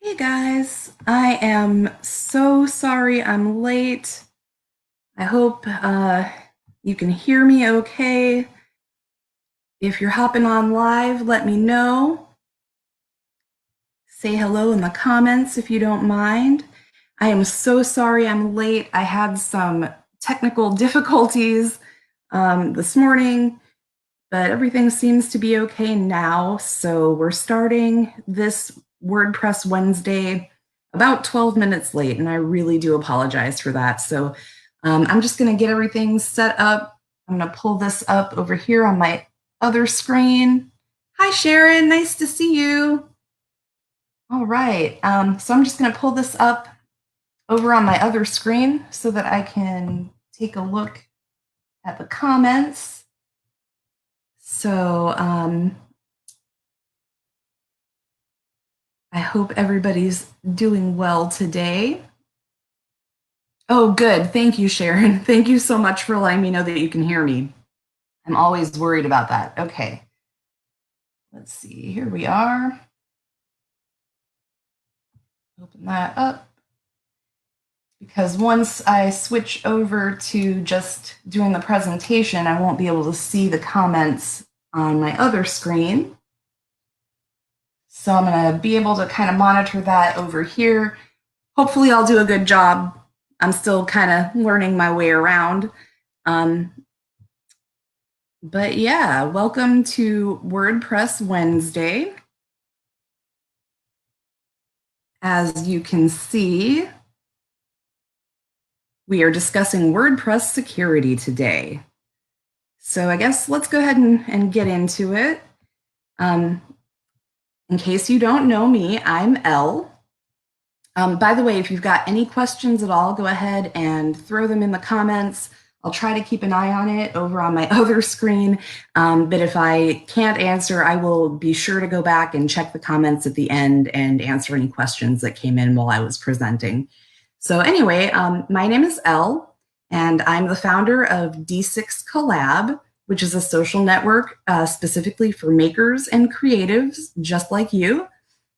Hey guys, I am so sorry I'm late. I hope you can hear me okay. If you're hopping on live, let me know. Say hello in the comments if you don't mind. I am so sorry I'm late. I had some technical difficulties this morning, but everything seems to be okay now. So we're starting this WordPress Wednesday about 12 minutes late, and I really do apologize for that. So I'm just going to get everything set up. I'm going to pull this up over here on my other screen. Hi, Sharon. Nice to see you. All right. So I'm just going to pull this up over on my other screen so that I can take a look at the comments. So I hope everybody's doing well today. Oh, good. Thank you, Sharon. Thank you so much for letting me know that you can hear me. I'm always worried about that. Okay. Let's see. Here we are. Open that up. Because once I switch over to just doing the presentation, I won't be able to see the comments on my other screen. So I'm going to be able to kind of monitor that over here. Hopefully I'll do a good job. I'm still kind of learning my way around. But yeah, welcome to WordPress Wednesday. As you can see, we are discussing WordPress security today. So I guess let's go ahead and get into it. In case you don't know me, I'm Elle. By the way, if you've got any questions at all, go ahead and throw them in the comments. I'll try to keep an eye on it over on my other screen, but if I can't answer, I will be sure to go back and check the comments at the end and answer any questions that came in while I was presenting. So anyway, my name is Elle, and I'm the founder of D6 Collab, which is a social network specifically for makers and creatives just like you.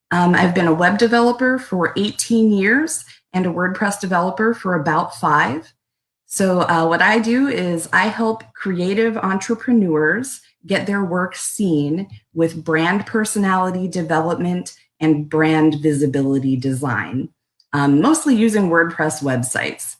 I've been a web developer for 18 years and a WordPress developer for about 5. So what I do is I help creative entrepreneurs get their work seen with brand personality development and brand visibility design, mostly using WordPress websites.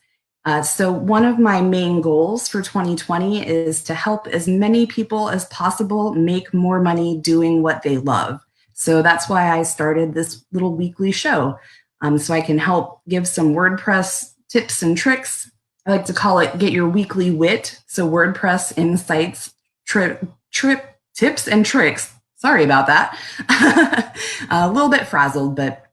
So one of my main goals for 2020 is to help as many people as possible make more money doing what they love. So that's why I started this little weekly show, so I can help give some WordPress tips and tricks. I like to call it Get Your Weekly Wit. So WordPress insights, tips and tricks. Sorry about that. A little bit frazzled, but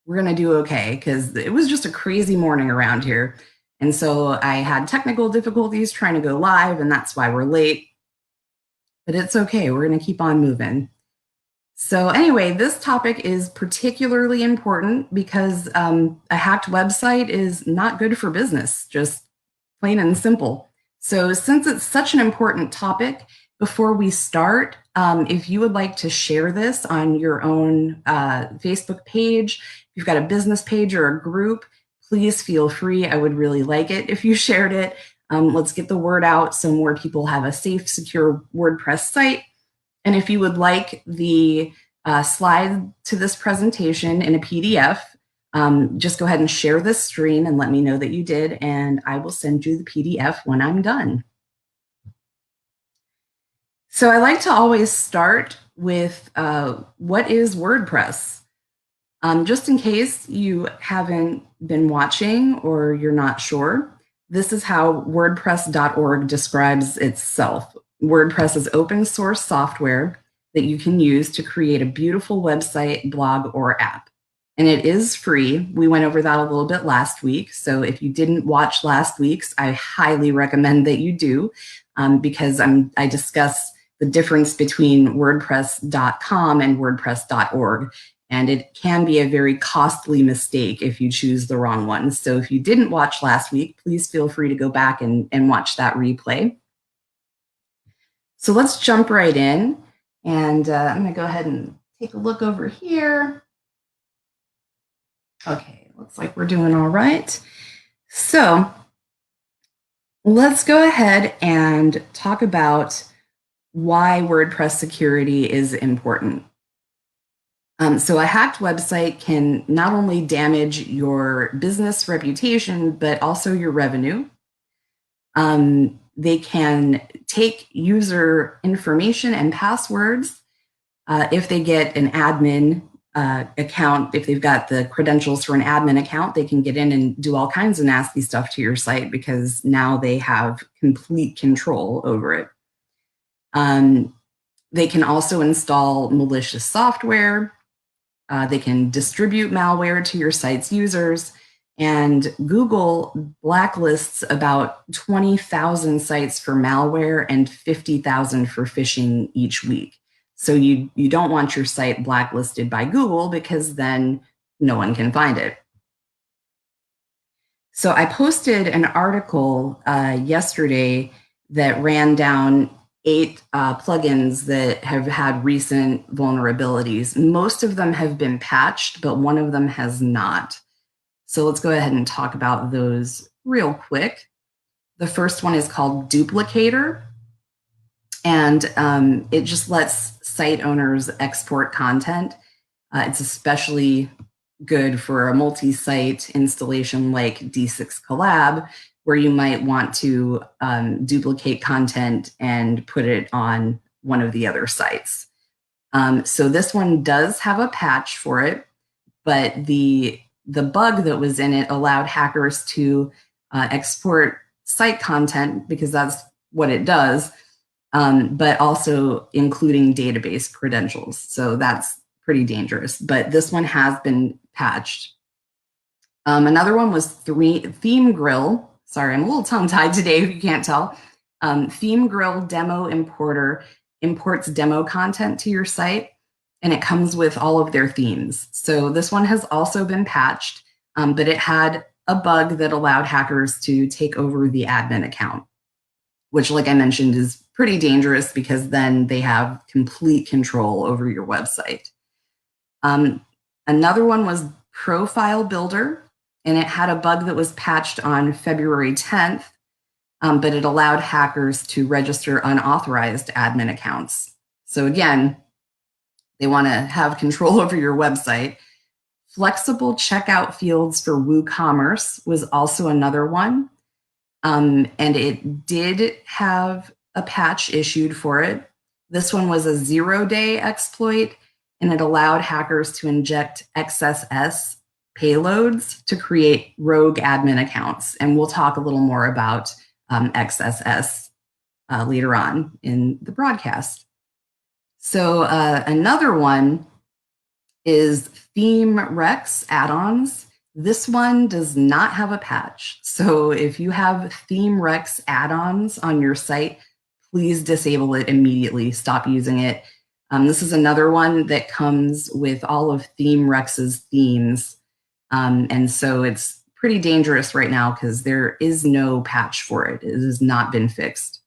we're going to do okay because it was just a crazy morning around here. And so I had technical difficulties trying to go live, and that's why we're late. But it's okay. We're going to keep on moving. So anyway, this topic is particularly important because a hacked website is not good for business, just plain and simple. So since it's such an important topic, before we start, if you would like to share this on your own Facebook page, if you've got a business page or a group, please feel free. I would really like it if you shared it. Let's get the word out so more people have a safe, secure WordPress site. And if you would like the slide to this presentation in a PDF, just go ahead and share this screen and let me know that you did, and I will send you the PDF when I'm done. So I like to always start with what is WordPress? Just in case you haven't been watching or you're not sure, this is how WordPress.org describes itself. WordPress is open source software that you can use to create a beautiful website, blog, or app. And it is free. We went over that a little bit last week. So if you didn't watch last week's, I highly recommend that you do, because I discuss the difference between WordPress.com and WordPress.org. And it can be a very costly mistake if you choose the wrong one. So if you didn't watch last week, please feel free to go back and watch that replay. So let's jump right in. And I'm going to go ahead and take a look over here. Okay, looks like we're doing all right. So let's go ahead and talk about why WordPress security is important. So a hacked website can not only damage your business reputation, but also your revenue. They can take user information and passwords. If they get an admin account, if they've got the credentials for an admin account, they can get in and do all kinds of nasty stuff to your site because now they have complete control over it. They can also install malicious software. They can distribute malware to your site's users. And Google blacklists about 20,000 sites for malware and 50,000 for phishing each week. So you don't want your site blacklisted by Google because then no one can find it. So I posted an article yesterday that ran down 8 plugins that have had recent vulnerabilities. Most of them have been patched, but one of them has not. So let's go ahead and talk about those real quick. The first one is called Duplicator, and it just lets site owners export content. It's especially good for a multi-site installation like D6 Collab, where you might want to duplicate content and put it on one of the other sites. So this one does have a patch for it, but the bug that was in it allowed hackers to export site content, because that's what it does, but also including database credentials. So that's pretty dangerous, but this one has been patched. Another one was Theme Grill. Sorry, I'm a little tongue-tied today if you can't tell. Theme Grill Demo Importer imports demo content to your site, and it comes with all of their themes. So this one has also been patched, but it had a bug that allowed hackers to take over the admin account, which, like I mentioned, is pretty dangerous because then they have complete control over your website. Another one was Profile Builder, and it had a bug that was patched on February 10th, but it allowed hackers to register unauthorized admin accounts. So again, they want to have control over your website. Flexible checkout fields for WooCommerce was also another one. And it did have a patch issued for it. This one was a 0-day exploit, and it allowed hackers to inject XSS payloads to create rogue admin accounts. And we'll talk a little more about XSS later on in the broadcast. So another one is Theme Rex add-ons. This one does not have a patch. So if you have Theme Rex add-ons on your site, please disable it immediately. Stop using it. This is another one that comes with all of Theme Rex's themes. And so it's pretty dangerous right now because there is no patch for it. It has not been fixed.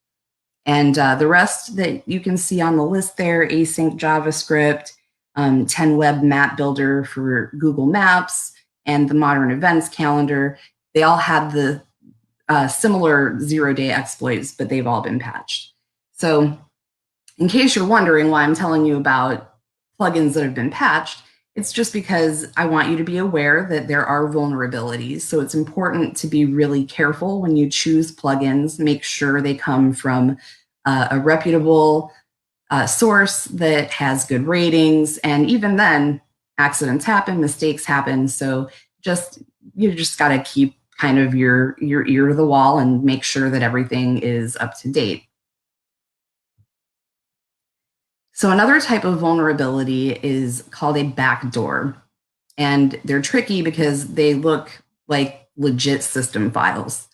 And the rest that you can see on the list there, async JavaScript, 10 Web Map Builder for Google Maps, and the Modern Events Calendar, they all had the similar 0-day exploits, but they've all been patched. So in case you're wondering why I'm telling you about plugins that have been patched, it's just because I want you to be aware that there are vulnerabilities. So it's important to be really careful when you choose plugins. Make sure they come from a reputable source that has good ratings. And even then, accidents happen, mistakes happen. So you just got to keep kind of your ear to the wall and make sure that everything is up to date. So another type of vulnerability is called a backdoor. And they're tricky because they look like legit system files.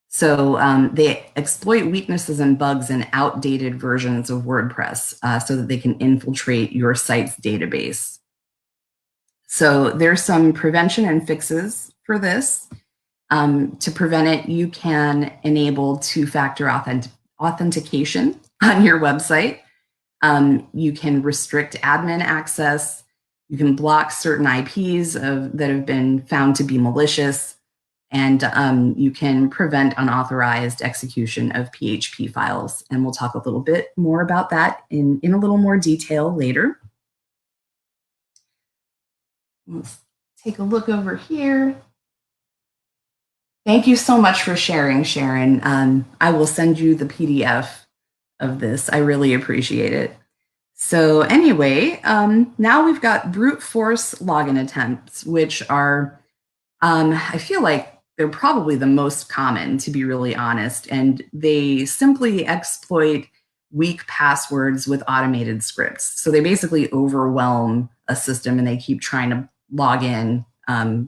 So they exploit weaknesses and bugs in outdated versions of WordPress so that they can infiltrate your site's database. So there's some prevention and fixes for this. To prevent it, you can enable two-factor authentication on your website. You can restrict admin access. You can block certain IPs that have been found to be malicious, and you can prevent unauthorized execution of PHP files. And we'll talk a little bit more about that in a little more detail later. Let's take a look over here. Thank you so much for sharing, Sharon. I will send you the PDF of this. I really appreciate it. So anyway, now we've got brute force login attempts, which are, I feel like they're probably the most common, to be really honest, and they simply exploit weak passwords with automated scripts. So they basically overwhelm a system and they keep trying to log in.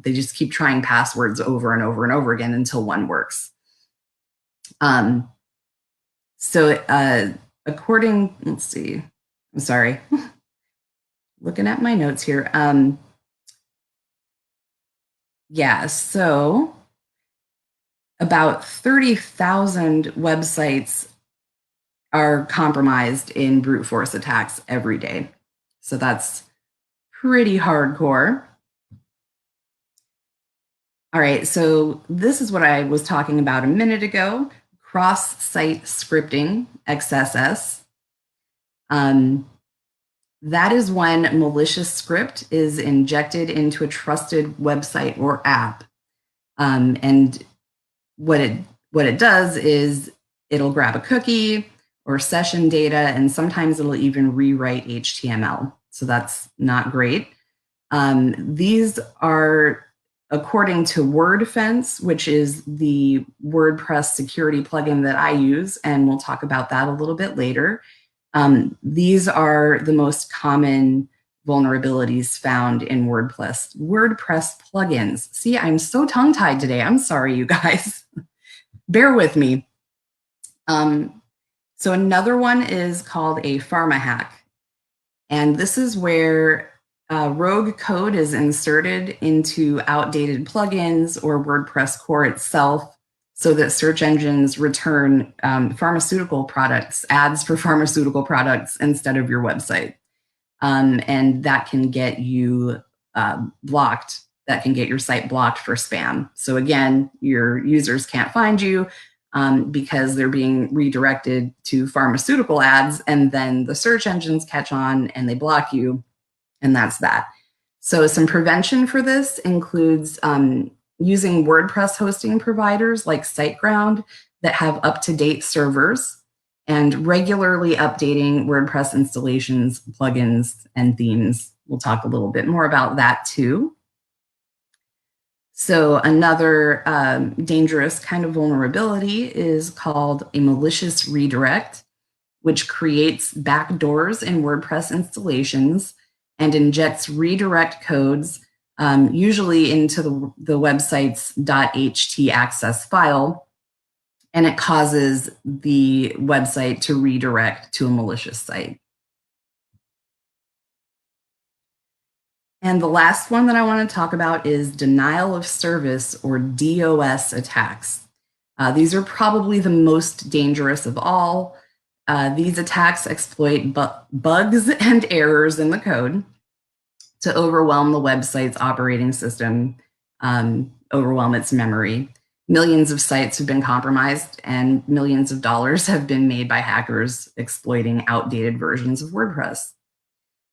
They just keep trying passwords over and over and over again until one works. According, let's see, I'm sorry, looking at my notes here. Yeah, so about 30,000 websites are compromised in brute force attacks every day. So that's pretty hardcore. All right, so this is what I was talking about a minute ago, cross-site scripting, XSS. That is when malicious script is injected into a trusted website or app. And what it does is it'll grab a cookie or session data, and sometimes it'll even rewrite HTML. So that's not great. These are, according to Wordfence, which is the WordPress security plugin that I use, and we'll talk about that a little bit later. These are the most common vulnerabilities found in WordPress plugins. See, I'm so tongue-tied today. I'm sorry, you guys. Bear with me. So another one is called a pharma hack. And this is where rogue code is inserted into outdated plugins or WordPress core itself so that search engines return pharmaceutical products, ads for pharmaceutical products instead of your website. And that can get you blocked. That can get your site blocked for spam. So again, your users can't find you because they're being redirected to pharmaceutical ads, and then the search engines catch on and they block you, and that's that. So some prevention for this includes using WordPress hosting providers like SiteGround that have up-to-date servers, and regularly updating WordPress installations, plugins, and themes. We'll talk a little bit more about that too. So another dangerous kind of vulnerability is called a malicious redirect, which creates backdoors in WordPress installations and injects redirect codes, usually into the website's .htaccess file, and it causes the website to redirect to a malicious site. And the last one that I want to talk about is denial of service, or DOS attacks. These are probably the most dangerous of all. These attacks exploit bugs and errors in the code to overwhelm the website's operating system, overwhelm its memory. Millions of sites have been compromised, and millions of dollars have been made by hackers exploiting outdated versions of WordPress.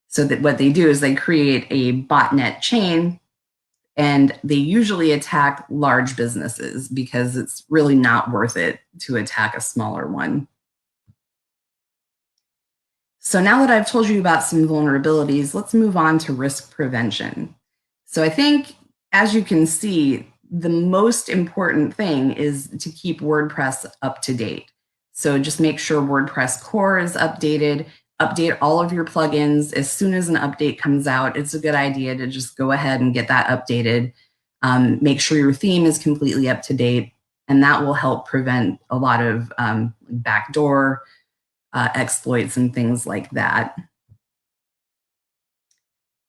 So that what they do is they create a botnet chain, and they usually attack large businesses because it's really not worth it to attack a smaller one. So now that I've told you about some vulnerabilities, let's move on to risk prevention. So I think, as you can see, the most important thing is to keep WordPress up to date. So just make sure WordPress core is updated, update all of your plugins. As soon as an update comes out, it's a good idea to just go ahead and get that updated. Make sure your theme is completely up to date, and that will help prevent a lot of backdoor exploits and things like that.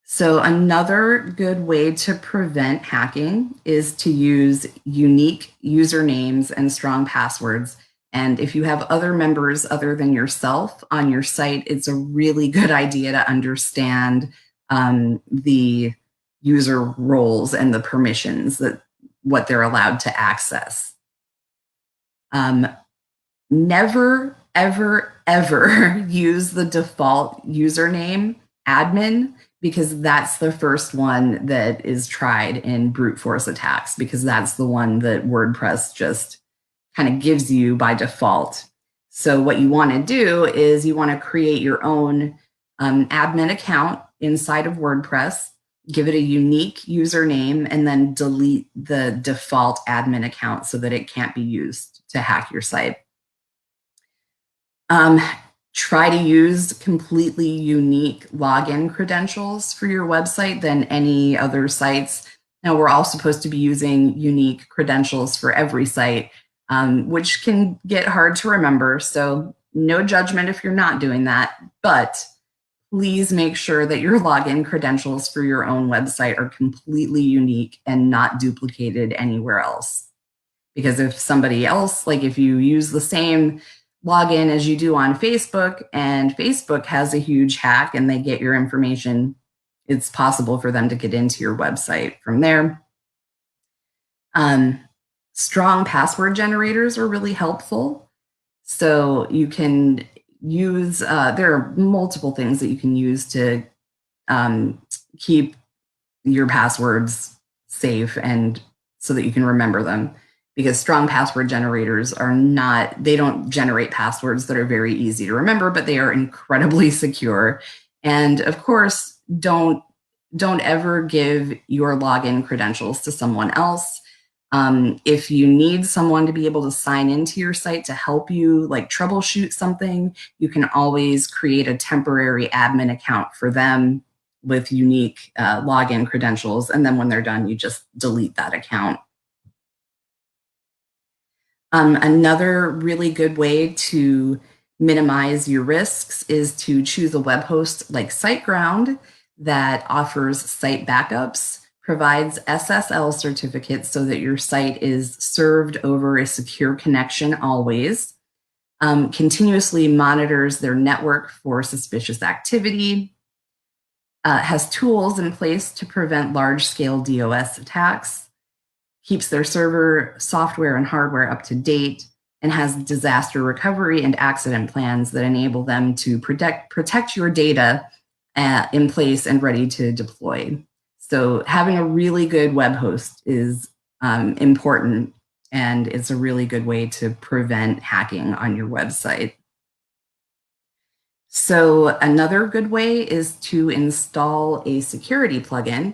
So another good way to prevent hacking is to use unique usernames and strong passwords. And if you have other members other than yourself on your site, it's a really good idea to understand the user roles and the permissions that what they're allowed to access. Never, ever, ever use the default username admin, because that's the first one that is tried in brute force attacks, because that's the one that WordPress just kind of gives you by default. So what you want to do is you want to create your own admin account inside of WordPress, give it a unique username, and then delete the default admin account so that it can't be used to hack your site. Try to use completely unique login credentials for your website than any other sites. Now, we're all supposed to be using unique credentials for every site, which can get hard to remember. So no judgment if you're not doing that, but please make sure that your login credentials for your own website are completely unique and not duplicated anywhere else. Because if somebody else, like if you use the same login as you do on Facebook and Facebook has a huge hack and they get your information, it's possible for them to get into your website from there. Strong password generators are really helpful. So you can use, there are multiple things that you can use to keep your passwords safe and so that you can remember them. Because strong password generators are not, they don't generate passwords that are very easy to remember, but they are incredibly secure. And of course, don't ever give your login credentials to someone else. If you need someone to be able to sign into your site to help you like troubleshoot something, you can always create a temporary admin account for them with unique login credentials. And then when they're done, you just delete that account. Another really good way to minimize your risks is to choose a web host like SiteGround that offers site backups, provides SSL certificates so that your site is served over a secure connection always, continuously monitors their network for suspicious activity, has tools in place to prevent large-scale DOS attacks, keeps their server, software, and hardware up to date, and has disaster recovery and accident plans that enable them to protect your data in place and ready to deploy. So having a really good web host is important, and it's a really good way to prevent hacking on your website. So another good way is to install a security plugin.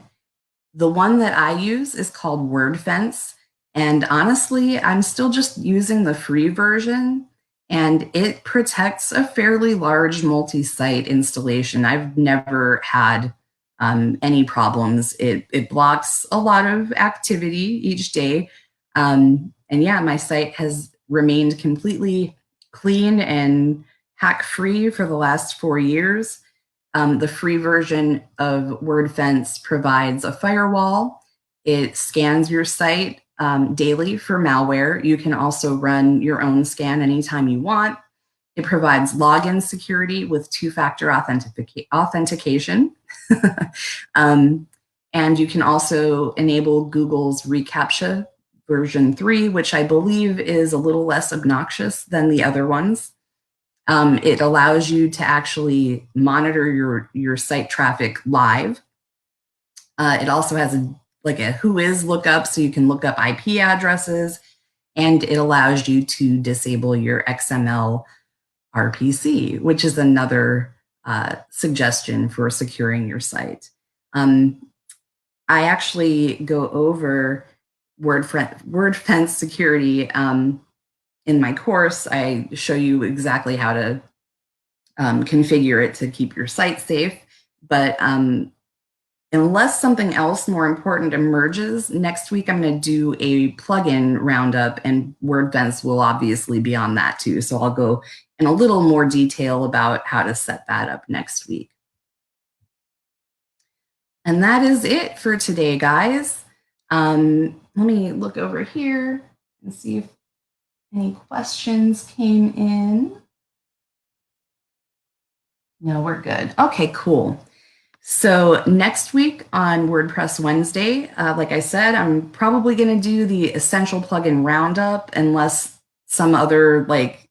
The one that I use is called Wordfence. And honestly, I'm still just using the free version, and it protects a fairly large multi-site installation. I've never had any problems. It blocks a lot of activity each day. And yeah, my site has remained completely clean and hack-free for the last 4 years. The free version of Wordfence provides a firewall. It scans your site daily for malware. You can also run your own scan anytime you want. It provides login security with two-factor authentication. And you can also enable Google's reCAPTCHA version 3, which I believe is a little less obnoxious than the other ones. It allows you to actually monitor your site traffic live. It also has a whois lookup, so you can look up IP addresses, and it allows you to disable your XML RPC, which is another suggestion for securing your site. I actually go over Wordfence Security in my course. I show you exactly how to configure it to keep your site safe. But unless something else more important emerges, next week I'm going to do a plugin roundup, and Wordfence will obviously be on that too. So I'll go in a little more detail about how to set that up next week. And that is it for today, guys. Let me look over here and see if any questions came in. No, we're good. Okay, cool. So next week on WordPress Wednesday, like I said, I'm probably going to do the essential plugin roundup unless some other like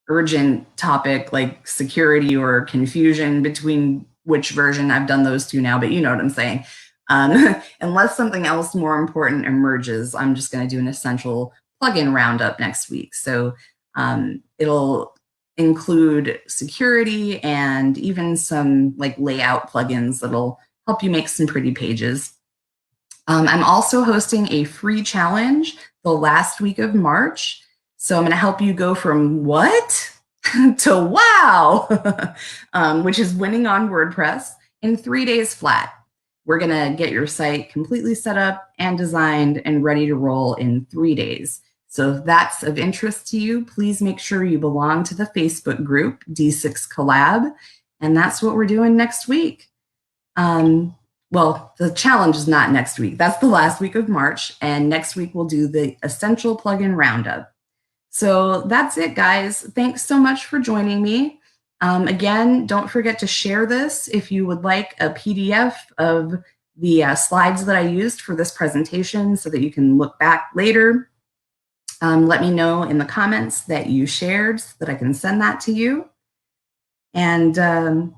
urgent topic like security or confusion between which version. I've done those two now, but you know what I'm saying. Unless something else more important emerges, I'm just going to do an essential plugin roundup next week. So it'll include security and even some like layout plugins that'll help you make some pretty pages. I'm also hosting a free challenge the last week of March. So I'm going to help you go from what to wow, which is winning on WordPress in 3 days flat. We're going to get your site completely set up and designed and ready to roll in 3 days. So if that's of interest to you, please make sure you belong to the Facebook group, D6 Collab. And that's what we're doing next week. Well, the challenge is not next week. That's the last week of March. And next week, we'll do the essential plugin roundup. So that's it, guys. Thanks so much for joining me. Again, don't forget to share this if you would like a PDF of the slides that I used for this presentation so that you can look back later. Let me know in the comments that you shared so that I can send that to you. And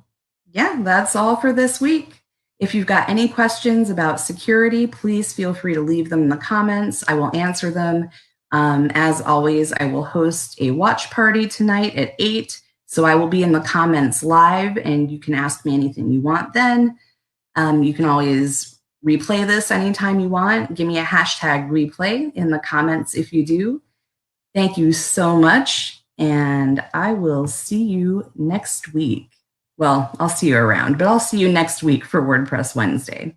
yeah, that's all for this week. If you've got any questions about security, please feel free to leave them in the comments. I will answer them. As always, I will host a watch party tonight at 8. So I will be in the comments live and you can ask me anything you want then. You can always replay this anytime you want. Give me a hashtag replay in the comments if you do. Thank you so much. And I will see you next week. Well, I'll see you around, but I'll see you next week for WordPress Wednesday.